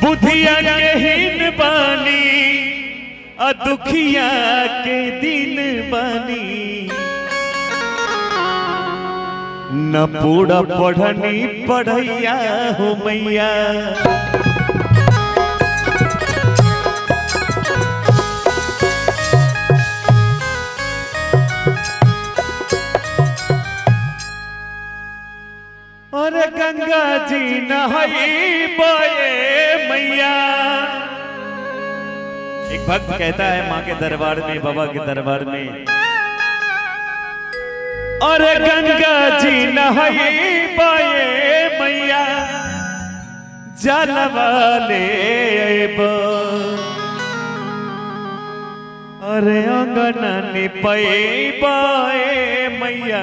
बुधिया के हीन बानी दुखिया के दिन बानी न पूरा पढ़नी पढ़ैया हो मैया। और गंगा जी नहाई बोए मैया। एक भक्त कहता है माँ के दरबार में, बाबा के दरबार में, और गंगा जी नहाई बोए मैया जलवा ले और अंगना निपई बोए मैया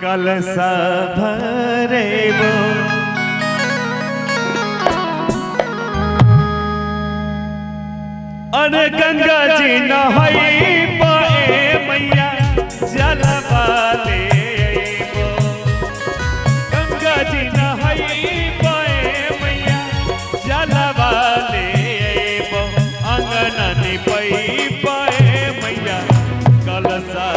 कलसा भरेबो। अरे गंगा जी नहाई पाए मैया जलवा लेबो। गंगा जी नहाई पाए मैया जलवा लेबो। अंगना निपई पाए मैया कलसा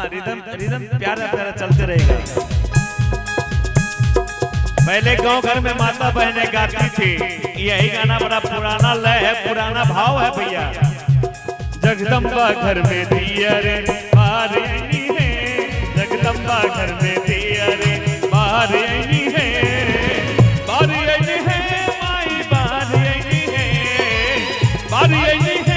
रिदम रिदम प्यारा प्यारा चलते रहेगा। पहले गांव घर में माता बहनें गाती थी, यही गाना बड़ा पुराना लय है, पुराना भाव है भैया। जगदम्बा घर में दिया रे बाहर आई है, जगदम्बा घर में दिया रे बाहर आई है, बाहर आई है माई बाहर आई है, बाहर आई है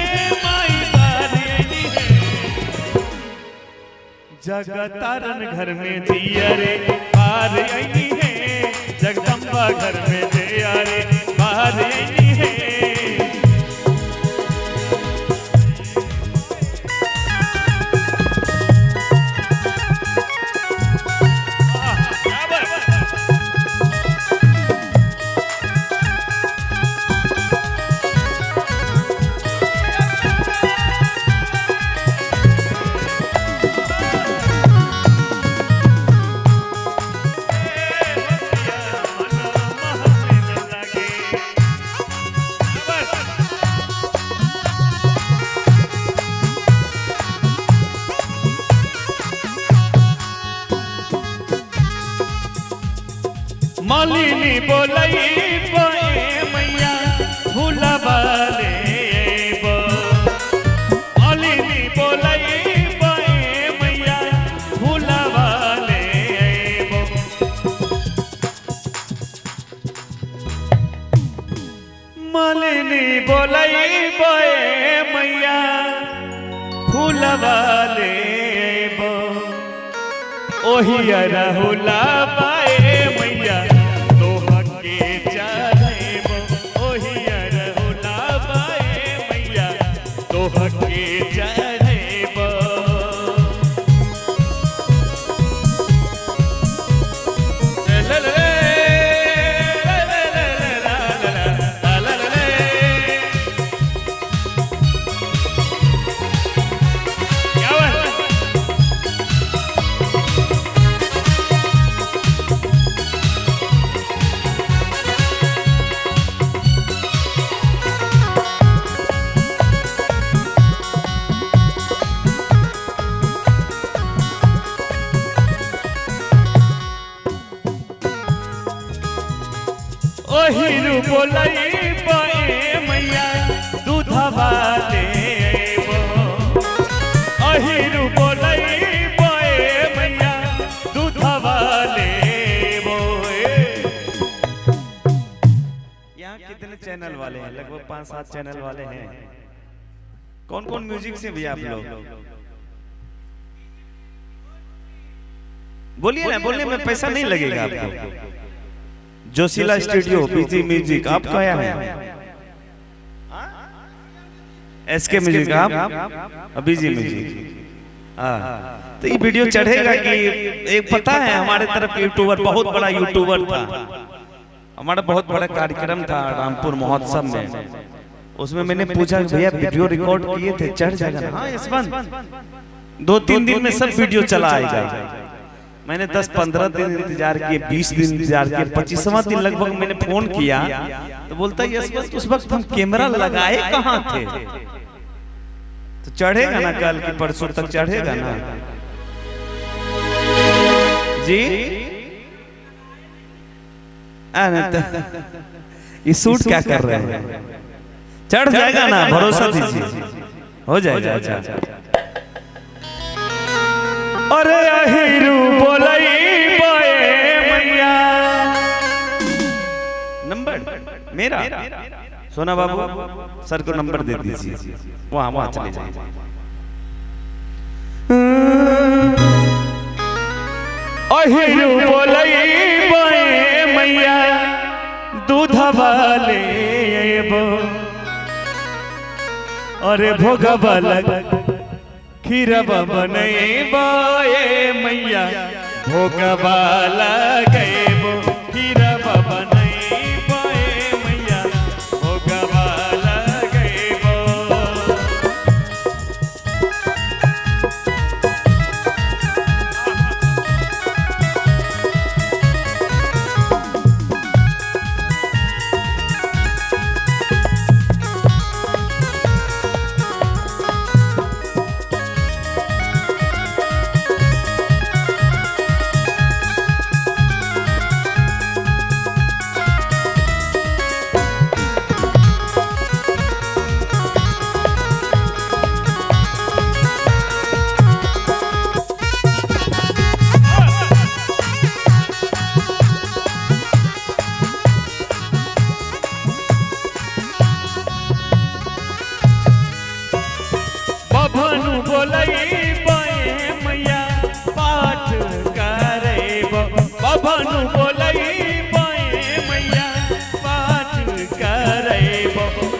जगतारन घर में दिया रे बाहर आई है, जगदम्बा घर में दिया रे बाहर आई है। मालिनी बोलई बोए मैया फूलवा लेबो। मालिनी बोलई बोए मैया फूलवा लेबो। मालिनी बोलई बोए मैया फूलवा लेबो। ओही राहुला बाए मैया ओहिरु बोलई पाए मैया दूधवा लेबो। ओहिरु बोलई पाए मैया दूधवा लेबो। यहाँ कितने चैनल वाले हैं? लगभग 5-7 चैनल वाले हैं। कौन कौन म्यूजिक से भी आप लोग बोलिए ना, बोलने में पैसा नहीं लगेगा आपको। जोशीला स्टूडियो, बीजी म्यूजिक, आप कहाँ हैं? एसके म्यूजिक, आप बीजी म्यूजिक। तो ये वीडियो चढ़ेगा कि एक पता है हमारे तरफ यूट्यूबर, बहुत बड़ा यूट्यूबर था, हमारा बहुत बड़ा कार्यक्रम था रामपुर महोत्सव में, उसमें मैंने पूछा भैया वीडियो रिकॉर्ड किए थे, चढ़ जाएगा ना? हाँ यशवंत 2-3 दिन में सब वीडियो चला आएगा। मैंने 10-15 दिन इंतजार किए, 20 दिन इंतजार किए, 25वां दिन लगभग मैंने फोन किया तो बोलता यशवंत उस वक्त हम कैमरा लगाए कहाँ थे? तो चढ़ेगा ना कल की परसों तक चढ़ेगा ना जी? ये सूट क्या कर रहे हैं? चढ़ जाएगा ना, भरोसा दीजिए, हो जाएगा। अच्छा अरे अहिरू बोलई बाए मैया। नंबर मेरा सोना बाबू सर को नंबर दे दीजिए, वहां चले जाइए। अहिरू बोलई बाए मैया दूध वाले अरे भोगवा लग खीरवा बनैबो ए मैया भोगवा लगैबो खीरवा बनैबो ए मैया भोगवा लगैबो।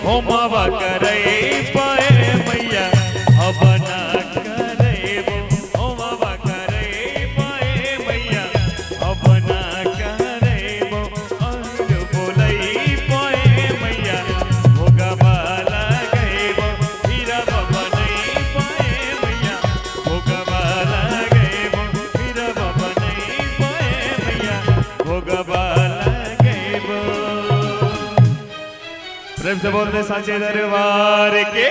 होमवा करे पाए मैया हवना करेबो होमवा करे पाए मैया हवना करेबो और बोलई पाए मैया भोगवा लगैबो खीरवा बनई पाए मैया भोगवा लगैबो खीरवा बनई पाए मैया भोगवा लगैबो। प्रेम से बोलते साचे दरबार के।